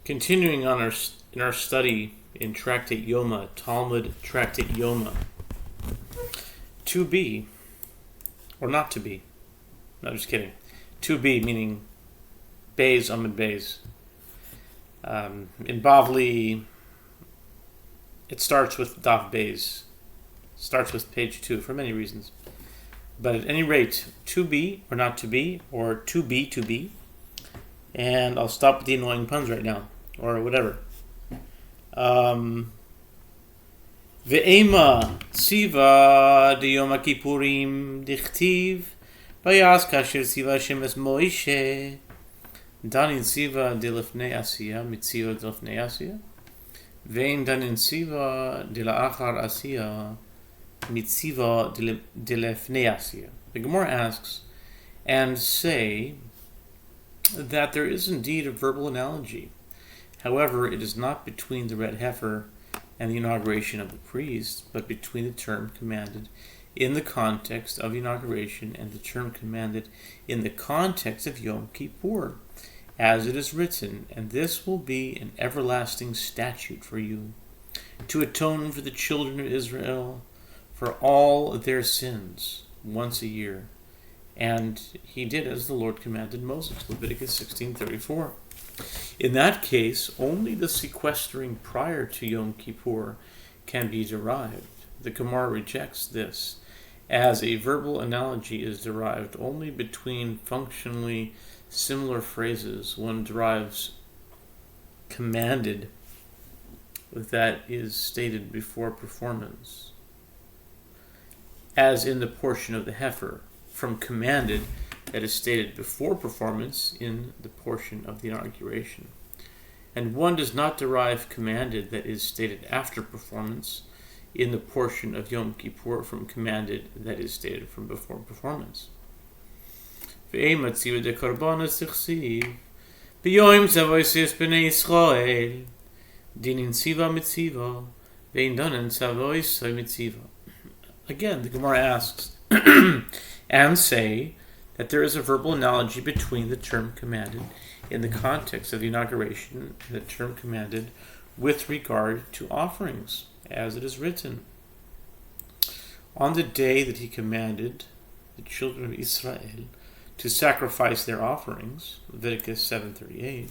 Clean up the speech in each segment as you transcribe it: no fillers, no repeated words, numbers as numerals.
Continuing on in our study in Tractate Yoma, Talmud Tractate Yoma, to be, or not to be, no, just kidding, to be meaning Beis, Amud Beis. In Bavli, it starts with Daf Beis, starts with page 2 for many reasons. But at any rate, to be or not to be, or to be, and I'll stop with the annoying puns right now, or whatever. Ve'ema tziva de Yoma Kippurim dichtiv vayas kasher tziva shemes Moishe danin tziva de lefnei asiya mitziva de lefnei asiya ve'in danin tziva de la'achar asiya mitziva de lefnei asiya. The Gemara asks, and say that there is indeed a verbal analogy. However, it is not between the red heifer and the inauguration of the priest, but between the term commanded in the context of inauguration and the term commanded in the context of Yom Kippur, as it is written, and this will be an everlasting statute for you, to atone for the children of Israel for all their sins once a year. And he did as the Lord commanded Moses, Leviticus 16:34. In that case, only the sequestering prior to Yom Kippur can be derived. The Gemara rejects this, as a verbal analogy is derived only between functionally similar phrases. One derives commanded that is stated before performance, as in the portion of the heifer, from commanded that is stated before performance in the portion of the inauguration. And one does not derive commanded that is stated after performance in the portion of Yom Kippur from commanded that is stated from before performance. Ve'ema tziva de korbanos tichsiv b'yoim tzavois b'nei Yisrael dinin tziva mitziva ve'in danen tzavois mitziva. Again, the Gemara asks, and say that there is a verbal analogy between the term commanded in the context of the inauguration and the term commanded with regard to offerings, as it is written, on the day that he commanded the children of Israel to sacrifice their offerings, Leviticus 7:38.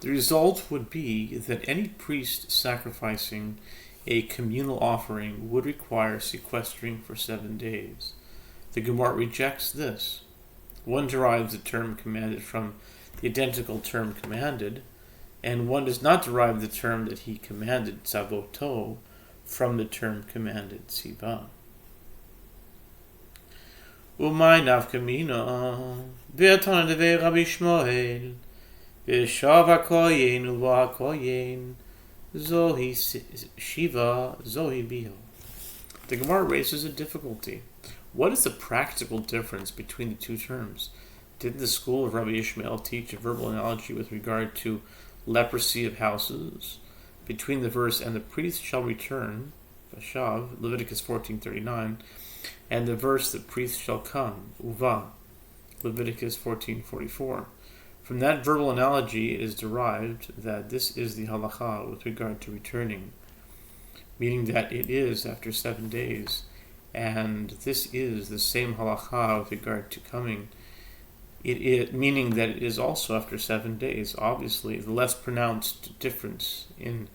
The result would be that any priest sacrificing a communal offering would require sequestering for 7 days. The Gemara rejects this. One derives the term commanded from the identical term commanded, and one does not derive the term that he commanded, tzavoto, from the term commanded, tziva. Umay nafkamina, ve'atan devei Rabbi Shmuel, ve'shav hakoyen uva hakoyen, zohi shiva, zohi biho. The Gemara raises a difficulty. What is the practical difference between the two terms? Did the school of Rabbi Ishmael teach a verbal analogy with regard to leprosy of houses between the verse and the priest shall return, Vashav, Leviticus 14:39, and the verse the priest shall come, Uva, Leviticus 14:44? From that verbal analogy it is derived that this is the halacha with regard to returning, meaning that it is after 7 days. And this is the same halacha with regard to coming, meaning that it is also after 7 days. Obviously, the less pronounced difference in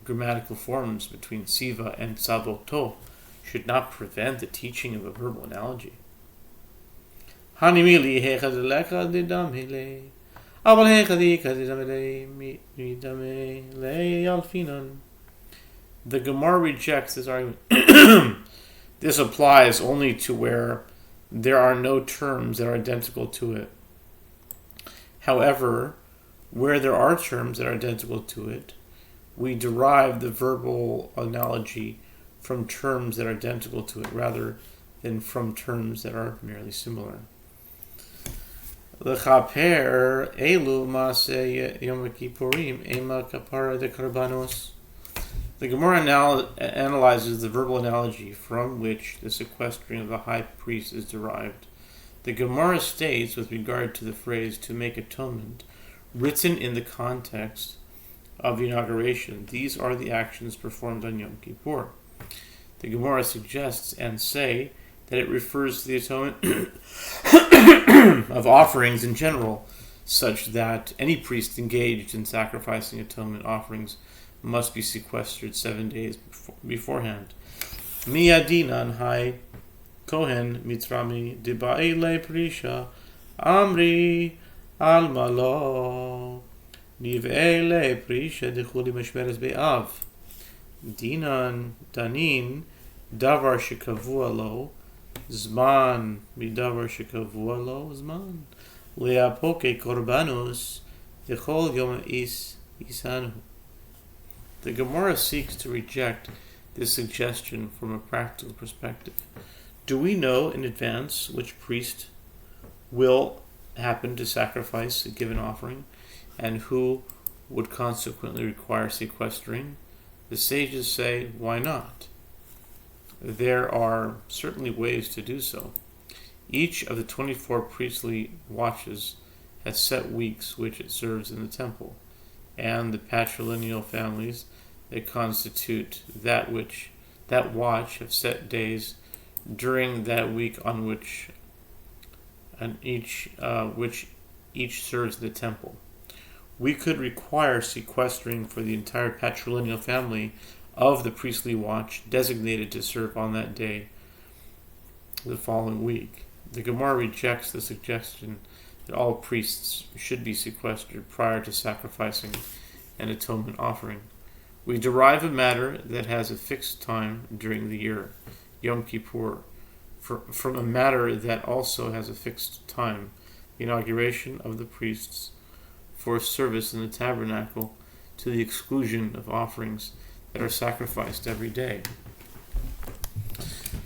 grammatical forms between tziva and tzavoto should not prevent the teaching of a verbal analogy. Hanimili hechadelecha didamile, aval hechadika didamile midamile alfinan. The Gemara rejects this argument. This applies only to where there are no terms that are identical to it. However, where there are terms that are identical to it, we derive the verbal analogy from terms that are identical to it rather than from terms that are merely similar. L'chaper elu maaseh Yom Kippurim ema kapara de karbanos. The Gemara analyzes the verbal analogy from which the sequestering of the high priest is derived. The Gemara states with regard to the phrase to make atonement, written in the context of the inauguration. These are the actions performed on Yom Kippur. The Gemara suggests and say that it refers to the atonement of offerings in general, such that any priest engaged in sacrificing atonement offerings must be sequestered 7 days beforehand. Miyadinan hai kohen mitzrami diba'ele prisha amri almalo niv'ele prisha dechuli meshmeres be'av dinan danin davar shekavua lo zman midavar shekavua lo zman leapoke korbanus dechol yom isanu. The Gemara seeks to reject this suggestion from a practical perspective. Do we know in advance which priest will happen to sacrifice a given offering and who would consequently require sequestering? The sages say, why not? There are certainly ways to do so. Each of the 24 priestly watches has set weeks which it serves in the temple, and the patrilineal families that constitute that watch have set days during that week on which each serves the temple. We could require sequestering for the entire patrilineal family of the priestly watch designated to serve on that day the following week. The Gemara rejects the suggestion that all priests should be sequestered prior to sacrificing an atonement offering. We derive a matter that has a fixed time during the year, Yom Kippur, from a matter that also has a fixed time, the inauguration of the priests for service in the tabernacle, to the exclusion of offerings that are sacrificed every day.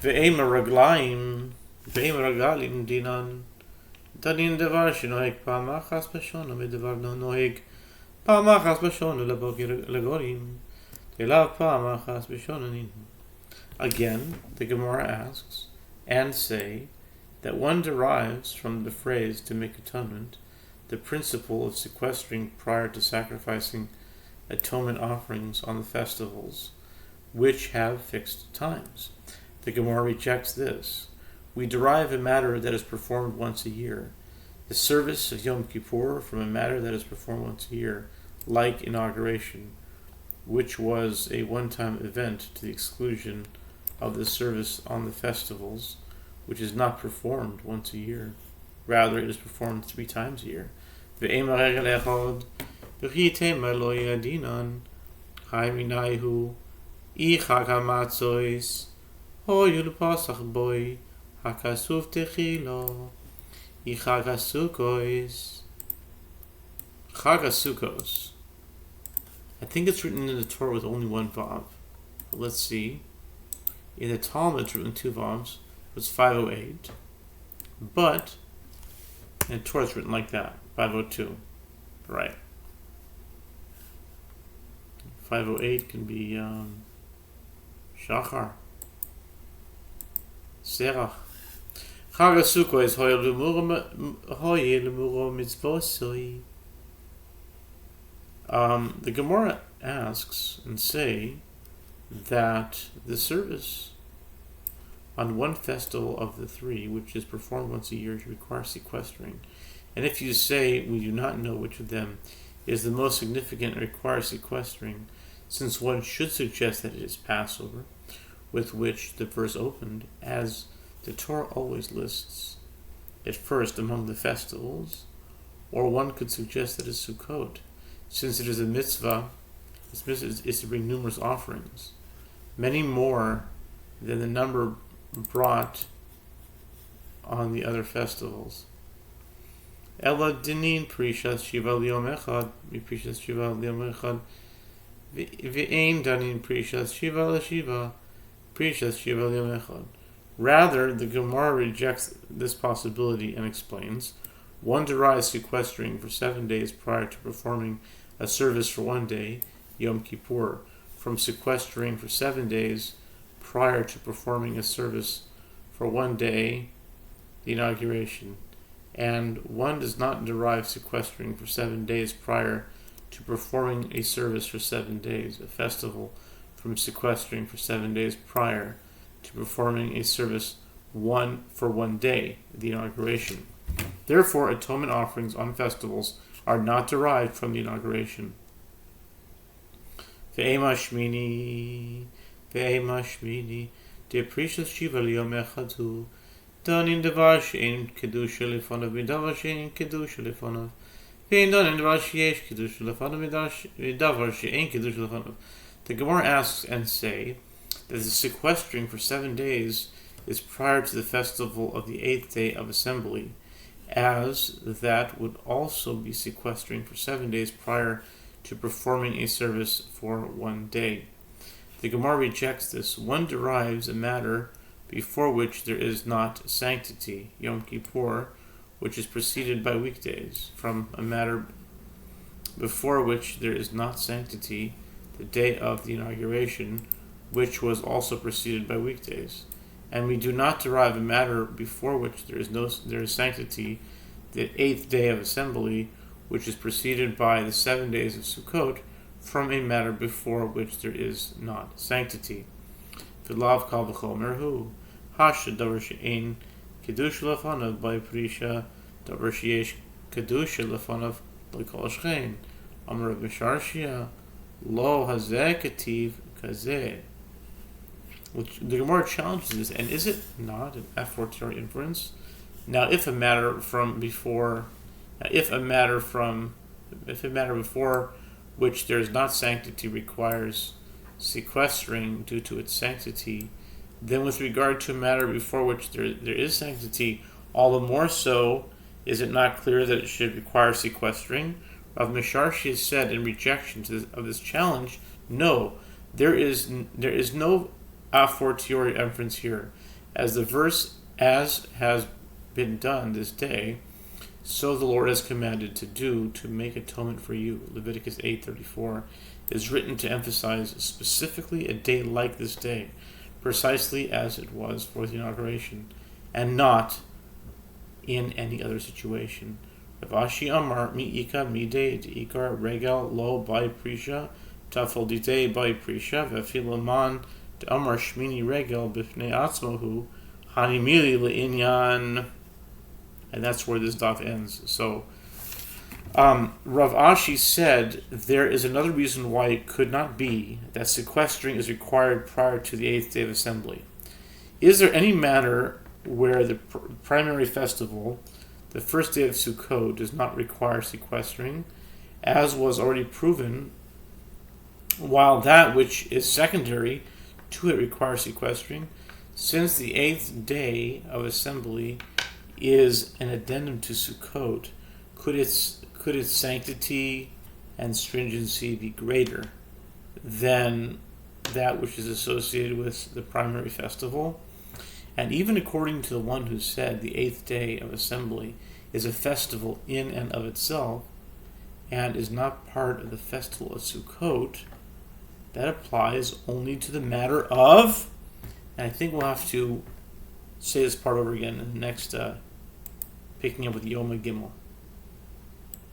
Ve'em ragalim dinan danin devar shenoeg pa'amachas b'shona medevar no noeg pa'amachas b'shona lebokir legorim elav pa'amachas b'shona ninu. Again, the Gemara asks and say that one derives from the phrase to make atonement the principle of sequestering prior to sacrificing atonement offerings on the festivals, which have fixed times. The Gemara rejects this. We derive a matter that is performed once a year, the service of Yom Kippur, from a matter that is performed once a year, like inauguration, which was a one-time event to the exclusion of the service on the festivals, which is not performed once a year. Rather, it is performed 3 times a year. Hakasuv techilo, Chagasukos. I think it's written in the Torah with only 1 vav. But let's see. In the Talmud, it's written 2 vavs. It's 508. But in the Torah, it's written like that, 502. Right. 508 can be Shachar, Serach. Chagasuko is hoye lemuro mitzvosoi. The Gemara asks and say that the service on one festival of the 3, which is performed once a year, requires sequestering. And if you say we do not know which of them is the most significant and requires sequestering, since one should suggest that it is Passover, with which the verse opened, as the Torah always lists it first among the festivals, or one could suggest that it's Sukkot, since it is a mitzvah, is to bring numerous offerings, many more than the number brought on the other festivals. Ela dinin prishas shiva liyom echad, mi prishas shiva liyom echad, ve'ein danin prishas shiva l'shiva, prishas shiva liyom echad. Rather, the Gemara rejects this possibility and explains, one derives sequestering for 7 days prior to performing a service for 1 day, Yom Kippur, from sequestering for 7 days prior to performing a service for 1 day, the inauguration. and one does not derive sequestering for 7 days prior to performing a service for 7 days, a festival, from sequestering for 7 days prior to performing a service for 1 day, the inauguration. Therefore, atonement offerings on festivals are not derived from the inauguration. Ve'ema shmini, de precious shiva liyom echadu, danin devar she'en kedusha lefonav midavar she'en kedusha lefonav, ve'en danin devar she'esh kedusha lefonav midavar she'en kedusha lefonav. The Gemara asks and say that the sequestering for 7 days is prior to the festival of the 8th day of assembly, as that would also be sequestering for 7 days prior to performing a service for 1 day. The Gemara rejects this. One derives a matter before which there is not sanctity, Yom Kippur, which is preceded by weekdays, from a matter before which there is not sanctity, the day of the inauguration, which was also preceded by weekdays. And we do not derive a matter before which there is sanctity, the 8th day of assembly, which is preceded by the 7 days of Sukkot, from a matter before which there is not sanctity. V'lav kal v'chomer hu, hasha davar she'ein kedusha lefanav by prisha, davar she'esh kedusha lefanav l'kol shchein. Amar Rav Misharshia, lo hazeh ketiv kazeh. Which the Gemara challenges this, and is it not an a fortiori inference? Now, if a matter before which there is not sanctity requires sequestering due to its sanctity, then with regard to a matter before which there is sanctity, all the more so is it not clear that it should require sequestering? Rav Misharshi has said in rejection of this challenge, no, there is no a fortiori inference here, as the verse, as has been done this day, so the Lord has commanded to do, to make atonement for you, Leviticus 8:34, is written to emphasize specifically a day like this day, precisely as it was for the inauguration, and not in any other situation. Rav Ashi Amar mi'ika midei de'ikar regal lo bai prisha tafel ditei bai prisha ve'filaman de'amar shmini regal b'fnei atzmohu hanimili le'inyan. And that's where this daf ends. So, Rav Ashi said there is another reason why it could not be that sequestering is required prior to the 8th day of assembly. Is there any matter where the primary festival, the first day of Sukkot, does not require sequestering, as was already proven, while that which is secondary to it requires sequestering? Since the 8th day of assembly is an addendum to Sukkot, could its sanctity and stringency be greater than that which is associated with the primary festival? And even according to the one who said the 8th day of assembly is a festival in and of itself, and is not part of the festival of Sukkot, that applies only to the matter of, and I think we'll have to say this part over again in the next, picking up with Yoma Gimel.